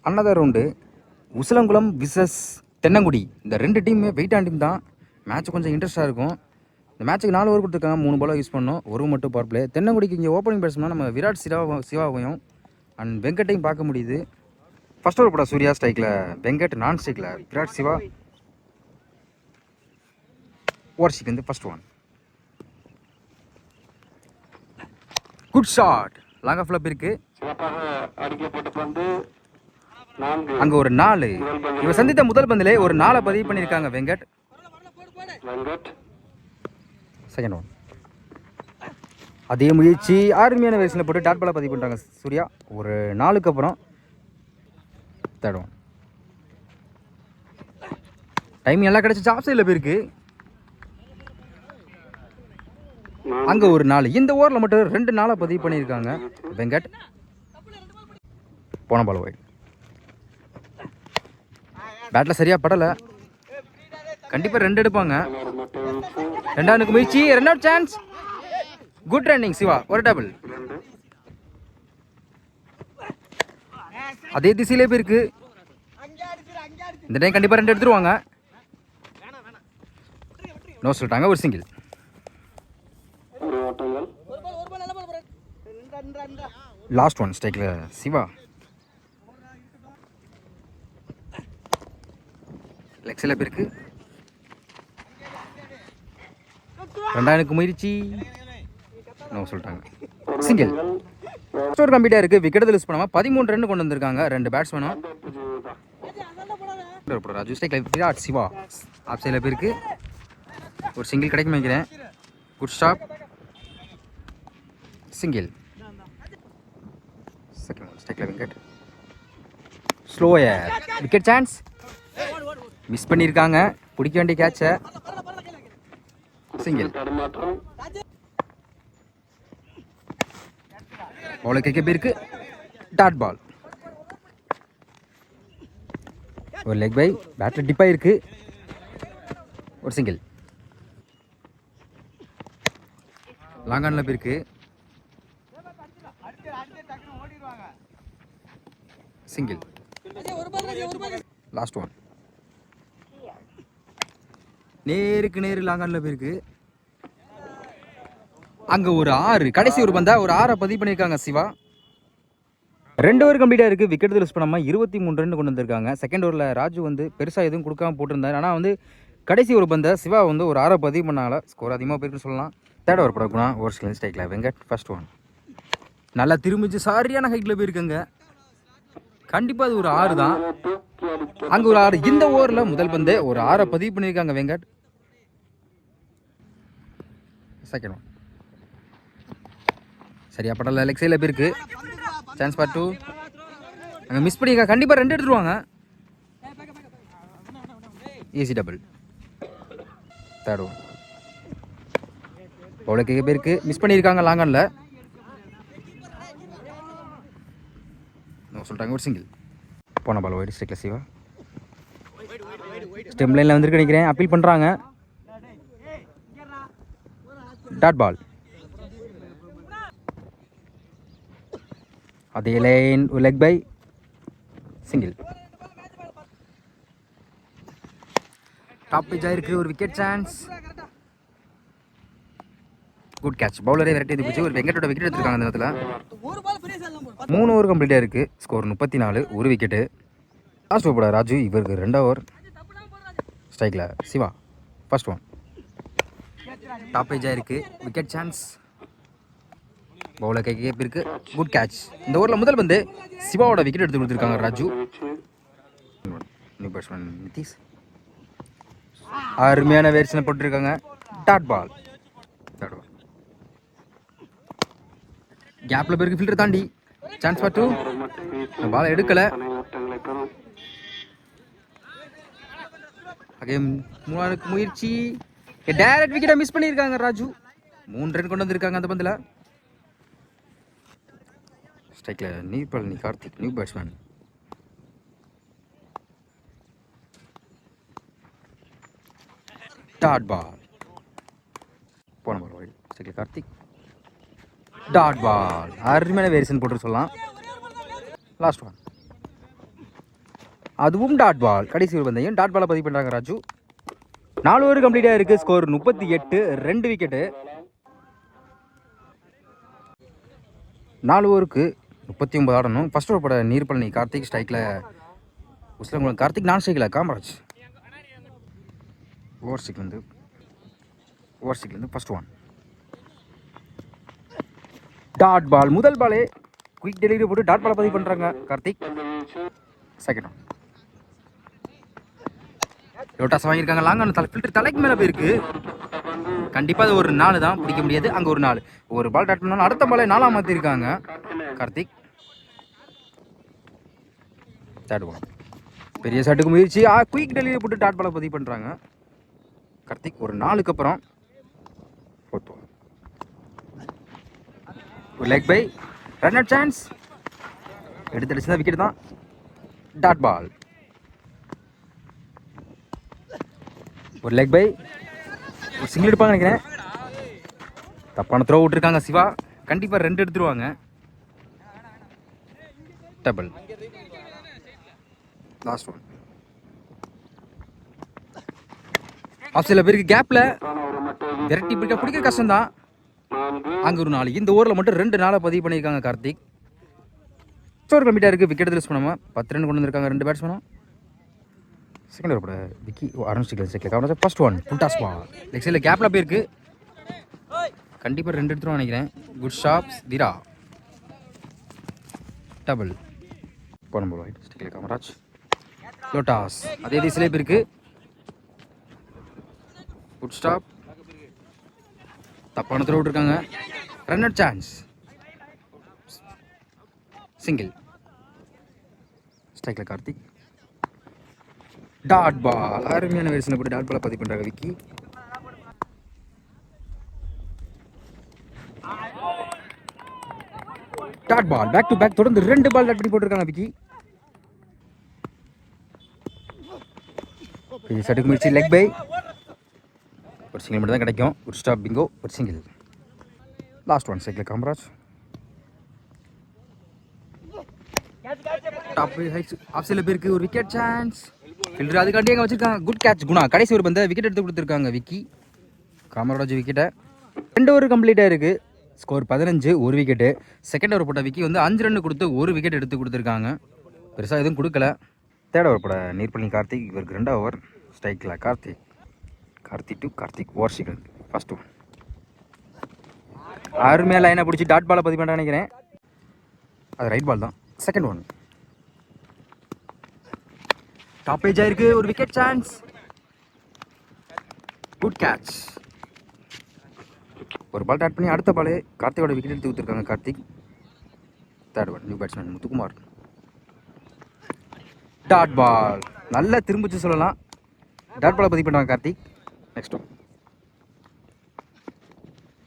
அன்னதர் round Usilankulam versus Thennangudi. இந்த 2 டீமுமே வெயிட்டான team தான். மேட்ச் கொஞ்சம் இன்ட்ரெஸ்ட்டாக இருக்கும். இந்த மேட்ச்சுக்கு 4 ஓவர் கொடுத்துருக்காங்க. 3 பாலாக யூஸ் பண்ணோம், ஒரு மட்டும் பவர் பிளே. தென்னங்குடிக்கு இங்கே ஓப்பனிங் பேட்ஸ்மேன் நம்ம விராட் சிவாவையும் அண்ட் வெங்கட்டையும் பார்க்க முடியுது. ஃபர்ஸ்ட் ஓவர் போட சூர்யா ஸ்ட்ரைக்கில், வெங்கட் நான் ஸ்ட்ரைக்கில், விராட் சிவா ஓவர்ஷீக் வந்து first one. Good shot, long off ஃபிளப் இருக்கு. அங்க ஒரு 4. இவர் சந்தித்த முதல் பந்திலே ஒரு 4 பதிவு பண்ணியிருக்காங்க வெங்கட். Second one. அதே முயற்சி ஆர்மியான வேரியேஷனில் போட்டு டாட் பாலை பதிவு பண்ணுறாங்க சூர்யா. ஒரு 4க்கு அப்புறம் தேர்ட் ஒன். டைம் நல்லா கிடைச்சி ஆஃப் சைடில் போயிருக்கு. அங்கே ஒரு 4. இந்த ஓவரில் மட்டும் 2 4 பதிவு பண்ணியிருக்காங்க வெங்கட். போன பால் ஒயிட். பேட்டில் சரியாக படலை. கண்டிப்பாக 2 எடுப்பாங்க. 2வது முயற்சி, 2வது சான்ஸ். குட் ரன்னிங் சிவா, ஒரு டபுள். அதே திசையிலே போயிருக்கு. இந்த டைம் கண்டிப்பாக 2 எடுத்துருவாங்க. நோ சொல்லிட்டாங்க, ஒரு சிங்கிள். லாஸ்ட் ஒன் ஸ்ட்ரைக்கில் சிவா. லெக்ஸில் போயிருக்கு. 2வது முயற்சி, நோ சொல்லிட்டாங்க, சிங்கிள். ஸ்கோர் கம்ப்ளீட்டாக இருக்குது. விக்கெட் யூஸ் பண்ணாமல் 13 ரன் கொண்டு வந்திருக்காங்க 2 பேட்ஸ்மேனும். ராஜு ஸ்ட்ரைக்கில் விராட் சிவா ஆஃப் சைடில் போயிருக்கு. ஒரு சிங்கிள் கிடைக்கும் நினைக்கிறேன். Good stop, single. Second one ஸ்ட்ரைக்கில் wicket. Slower, wicket chance. Miss பண்ணியிருக்காங்க பிடிக்க வேண்டிய கேட்சை. சிங்கிள். பால் கேட்க போயிருக்கு. Dot ball. ஒரு லெக் பை, பேட்டில் டிப் ஆயிருக்கு. ஒரு சிங்கிள். லாங் ஆனில் போயிருக்கு. சிங்கிள். Last one. நேருக்கு நேரு லாங் ஆனில் போயிருக்கு. அங்கே ஒரு 6. கடைசி ஒரு பந்தா ஒரு 6 பதிவு பண்ணியிருக்காங்க சிவா. 2 ஓவர் கம்ப்ளீட்டாக இருக்குது. விக்கெட் யூஸ் பண்ணாமல் 23 ரன் கொண்டு வந்திருக்காங்க. செகண்ட் ஓவரில் ராஜு வந்து பெருசாக எதுவும் கொடுக்காம போட்டிருந்தார். ஆனால் வந்து கடைசி ஒரு பந்தை சிவா வந்து ஒரு 6 பதிவு பண்ணால ஸ்கோர் அதிகமாக போயிருக்குன்னு சொல்லலாம். தேர்ட் ஓவர் போடக்கூடாது. ஓவர் ஸ்கில் ஸ்ட்ரைக்கில் வெங்கட். First one. நல்லா திரும்பிச்சு சரியான ஹைட்டில் போயிருக்குங்க. கண்டிப்பாக அது ஒரு 6 தான். அங்கே ஒரு 6. இந்த ஓவரில் முதல் பந்து ஒரு 6 பதிவு பண்ணியிருக்காங்க வெங்கட். Second one. சரியா படல, லெக் சைடில் போயிருக்கு. Chance for 2. அங்கே மிஸ் பண்ணியிருக்காங்க. கண்டிப்பாக 2 எடுத்துருவாங்க. Easy double. Third one. Bowler கேட்க போயிருக்கு. மிஸ் பண்ணியிருக்காங்க லாங் ஆனில். சொல்லிட்டாங்க, ஒரு சிங்கிள். போன பால் ஒயிட் ஸ்ட்ரைக்கில் சிவா. ஸ்டெம் லைனில் வந்துருக்கு நினைக்கிறேன். அப்பீல் பண்ணுறாங்க. Dot ball. அதே லைன், ஒரு leg bye, single. Top edge ஆயிருக்கு. ஒரு விக்கெட் சான்ஸ். Good catch. பவுலரே விரட்டி போச்சு. ஒரு வெங்கட்டோட விக்கெட் எடுத்துருக்காங்க அந்த நேரத்தில். 3 ஓவர் கம்ப்ளீட்டாக இருக்குது. ஸ்கோர் 34, ஒரு விக்கெட்டு. லாஸ்ட் ஓவர் போட ராஜு. இவருக்கு 2 ஓவர். ஸ்ட்ரைக்கில் Siva. First one. Top edge ஆயிருக்கு. Wicket chance. பவுலர் கேப் இருக்கு. Good catch. இந்த ஓவரில் முதல் பந்து சிவாவோட விக்கெட் எடுத்து கொடுத்துருக்காங்க ராஜு. New batsman Nitish. அருமையான வேரியேஷனை போட்டுருக்காங்க. Dot ball. கேப்ல போயிருக்கு. ஃபில்டர் தாண்டி சான்ஸ் ஃபார் 2. பால் எடுக்கல. மூணாவது முயற்சி. டைரக்ட் விக்கெட்டை மிஸ் பண்ணியிருக்காங்க ராஜு. 3 ரன் கொண்டு வந்திருக்காங்க அந்த பந்தில். ஸ்ட்ரைக்கில் நீ Karthik, new batsman. Dot ball. போன பால் ஒயிட். ஸ்ட்ரைக்கில் கார்த்திக். Dot ball. அருமையான வேரியேஷன் போட்டு சொல்லலாம். Last one. அதுவும் டாட் பால். கடைசி ஒரு பந்தையும் டாட் பாலை பதிவு பண்ணுறாங்க ராஜு. 4 ஓவர் கம்ப்ளீட்டாக இருக்குது. Score 38, 2 wicket. 4 ஓவருக்கு 39 ஆடணும். ஃபர்ஸ்ட் ஓவர் போட நீர்பழனி கார்த்திக் ஸ்ட்ரைக்கில், உஸ்லங்குளம் கார்த்திக் நான் ஸ்ட்ரைக்கில் காமராஜ். ஓவர் ஸ்டிக்லேருந்து ஃபர்ஸ்ட் ஒன் டாட் பால். முதல் பாலே குயிக் டெலிவரி போட்டு டாட் பாலை பதிவு பண்ணுறாங்க கார்த்திக். செகண்ட் ஒன் லோட்டாஸ் வாங்கியிருக்காங்க. லாங்கான ஃபில்டர் தலைக்கு மேலே போயிருக்கு. கண்டிப்பாக அது ஒரு 4 தான், பிடிக்க முடியாது. அங்கே ஒரு 4. ஒரு பால் டாட் பண்ணாலும் அடுத்த பாலை 4 மாற்றிருக்காங்க கார்த்திக். தேர்ட் ஒன் பெரிய ஷாட்டுக்கு முயற்சி. குயிக் டெலிவரி போட்டு டாட் பாலை பதிவு பண்ணுறாங்க கார்த்திக். ஒரு 4க்கு அப்புறம் ஃபோர்த் ஒன் ஒரு leg by, run out chance. எடுத்து தான் விக்கெட் தான். டாட் பால் ஒரு லெக் பை, ஒரு சிங்கிள் எடுப்பாங்க நினைக்கிறேன். தப்பான த்ரோ விட்டுருக்காங்க சிவா. கண்டிப்பாக 2 எடுத்துருவாங்க. டபுள். லாஸ்ட் ஒன் ஆஃப் சில பேருக்கு கேப்பில் விரட்டி பிடிக்க கஷ்டம்தான். அங்கே ஒரு 4. இந்த ஓவரில் மட்டும் 2 நாளை பதிவு பண்ணியிருக்காங்க கார்த்திக். ஸ்கோர் கம்மிட்டாக இருக்குது. விக்கெட் ரிலீஸ் பண்ணாமல் 10 ரன் கொண்டு வந்திருக்காங்க 2 பேட்ஸ்மேனும். செகண்ட் ஓவர் போட விக்கி ஆரம்பிச்சிக்கலாம். ஃபர்ஸ்ட் ஒன் புல்டாஸ் பால். லெக் சைடில் கேப்பில் போயிருக்கு. கண்டிப்பாக 2 எடுத்துருவோம் நினைக்கிறேன். குட் ஷாப்ஸ் தீரா. டபுள். போன போல் வாய்ட் ஸ்டிக்கில் காமராஜ். லோட்டாஸ் அதே திசையிலே போயிருக்கு. Good stop. தப்பான த்ரோ விட்டுருக்காங்க. Run out chance. சிங்கிள். ஸ்ட்ரைக்கில் கார்த்திக். Dot ball. அருமையான வெர்ஷனை போட்டு டாட் பாலை பதிவு பண்ணுறாங்க Vicky. Dot ball back to back தொடர்ந்து 2 பால் டாட் பண்ணி போட்டிருக்காங்க விக்கி. சட்டுக்கு முயற்சி லெக் பை. ஒரு சிங்கிள் மட்டும் தான் கிடைக்கும். ஒரு ஸ்டாப் பிங்கோ, ஒரு single. Last one cycle Kamaraj. Top off சைடில் பேருக்கு ஒரு விக்கெட் சான்ஸ். ஃபில்டர் அதுக்காண்டி அங்கே வச்சிருக்காங்க. Good catch Guna. கடைசி ஒரு பந்தை விக்கெட் எடுத்து கொடுத்துருக்காங்க விக்கி. காமராஜ் விக்கெட்டை. 2 ஓவர் கம்ப்ளீட்டாக இருக்குது. Score 15, 1 wicket. செகண்ட் ஓவர் போட்ட விக்கி வந்து 5 ரன் கொடுத்து 1 விக்கெட் எடுத்து கொடுத்துருக்காங்க. பெருசாக எதுவும் கொடுக்கல. தேர்ட் ஓவர் போட நீர்பழனி கார்த்திக். இவருக்கு 2வது ஓவர். ஸ்ட்ரைக்கில் Karthik to Karthik. Over sticker first one. அருமையாக லைனை பிடிச்சி டாட் பாலை பதிவு பண்ண நினைக்கிறேன். அது ரைட் பால் தான். செகண்ட் ஒன் டாப் பேஜ் ஆயிருக்கு. ஒரு விக்கெட் சான்ஸ். Good catch. ஒரு பால் டாட் பண்ணி அடுத்த பாலே கார்த்திகோட விக்கெட் எடுத்து கொடுத்துருக்காங்க Karthik. Third one new batsman Muthukumar. Dot ball. நல்லா திரும்பிச்சு சொல்லலாம். டாட் பாலை பதிவு பண்ணுவாங்க கார்த்திக். நெக்ஸ்ட் ஒன்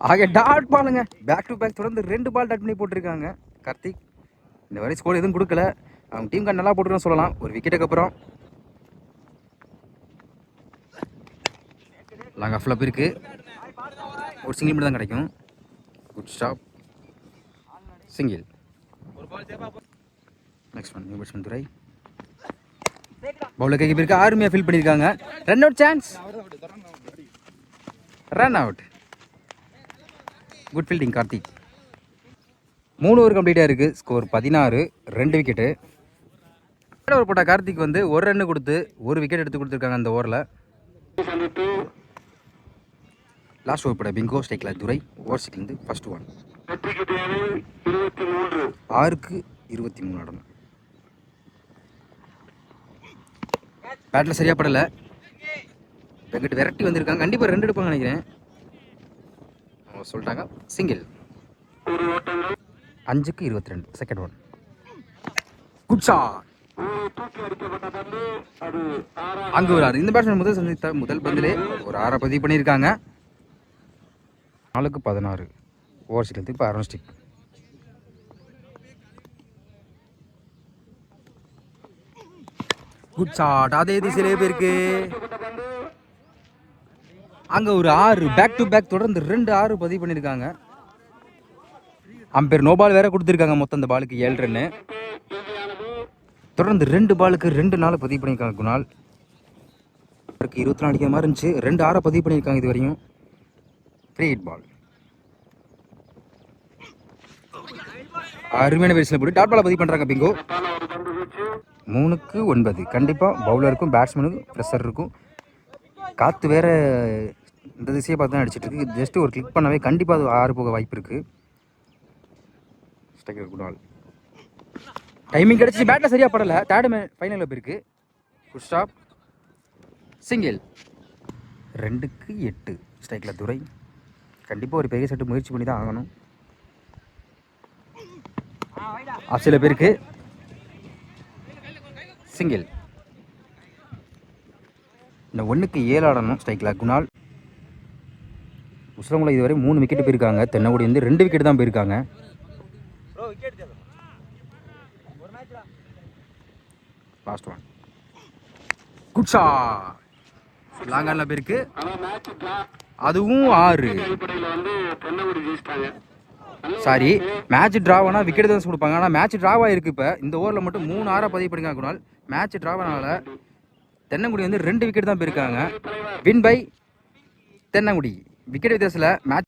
ஆக டாட் பாலுங்க. பேக் டு பேக் தொடர்ந்து 2 பால் டாட் பண்ணி போட்டிருக்காங்க கார்த்திக். இந்த வரை ஸ்கோர் எதுவும் கொடுக்கல. அவங்க டீம் கார்டு நல்லா போட்டுருன்னு சொல்லலாம். ஒரு விக்கெட்டுக்கு அப்புறம் லாங் ஆஃபில் போயிருக்கு. ஒரு சிங்கிள் மட்டும் தான் கிடைக்கும். Good stop. Single. Next one new batsman Durai. Bowler கைக்கு போயிருக்கு. அருமையாக ஃபீல் பண்ணியிருக்காங்க. Run out chance. Run out. Good fielding Karthik. 3 over கம்ப்ளீட்டாக இருக்குது. Score 16, 2 wicket. தேர்ட் ஓவர் போட்ட கார்த்திக் வந்து 1 ரன் கொடுத்து 1 விக்கெட் எடுத்து கொடுத்துருக்காங்க அந்த ஓவரில். லாஸ்ட் ஓவர் போட பிங்கோ ஸ்ட்ரைக்கில் துரை. ஓவர் ஸ்டிக்லேருந்து ஃபர்ஸ்ட் ஒன். 6க்கு 23 ஆடணும். பேட்டில் சரியாக படலை. வெங்கட் விரட்டி வந்திருக்காங்க. கண்டிப்பாக 2 எடுப்பாங்க நினைக்கிறேன். அவங்க சொல்லிட்டாங்க. சிங்கிள். 5க்கு 22. Second one. Good shot. அங்கே ஒரு 6. இந்த பேட்ஸ்மேன் முதல் சந்தித்த முதல் பந்திலே ஒரு 6 பதிவு பண்ணியிருக்காங்க. 4க்கு 16. ஓவர் ஸ்டிக்லேருந்து இப்போ 6 ஸ்டிக். Good shot. அதே திசையிலே போயிருக்கு. அங்கே ஒரு 6 பேக் டு பேக் தொடர்ந்து 2 6 பதிவு பண்ணியிருக்காங்க. அம்பேர் நோ பால் வேற கொடுத்துருக்காங்க. மொத்தம் அந்த பாலுக்கு 7 ரன்னு. தொடர்ந்து 2 பாலுக்கு 2 நாள் பதிவு பண்ணியிருக்காங்க குணால். 24 அடிக்கிற மாதிரி இருந்துச்சு. 2 6 பதிவு பண்ணியிருக்காங்க இது வரையும். 3 ஹிட் பால். அருமையான பேசில் போட்டு டாட் பாலை பதிவு பண்ணுறாங்க பிங்கோ. 3க்கு 9. கண்டிப்பாக பவுலருக்கும் பேட்ஸ்மேனுக்கும் ப்ரெஷர் இருக்கும். காற்று வேற இந்த திசையை பார்த்து தான் அடிச்சிட்டு இருக்கு. ஜஸ்ட் ஒரு கிளிக் பண்ணவே கண்டிப்பாக அது 6 போக வாய்ப்பு இருக்கு. ஸ்ட்ரைக்கர் குணால் டைமிங் கிடச்சி பேட்டில் சரியாக படலை. தேர்டு ஃபைனலில் போயிருக்கு. Good stop. சிங்கிள். 2க்கு 8. ஸ்ட்ரைக்கில் துரை. கண்டிப்பாக ஒரு பெரிய செட்டு முயற்சி பண்ணி தான் ஆகணும். சில பேருக்கு சிங்கிள். இந்த 1க்கு 7 ஆடணும். ஸ்ட்ரைக்கில் குணால். உசிலங்குளம் இதுவரை 3 விக்கெட் போயிருக்காங்க. தென்னங்குடி வந்து 2 விக்கெட் தான் போயிருக்காங்க. Last one. Good shot. Long ஆன்ல போயிருக்கு. அதுவும் 6. சாரி, மேட்ச் டிராவானா விக்கெட் தான் கொடுப்பாங்க. ஆனால் மேட்ச் டிராவா இருக்கு. இப்போ இந்த ஓவரில் மட்டும் 3 6 பதிவு பண்ணிருக்காங்க குணால். மேட்ச் டிராவனால தென்னங்குடி வந்து 2 விக்கெட் தான் போயிருக்காங்க. Win by Thennangudi. விக்கெட் வித்தியாசத்தில் மேட்ச்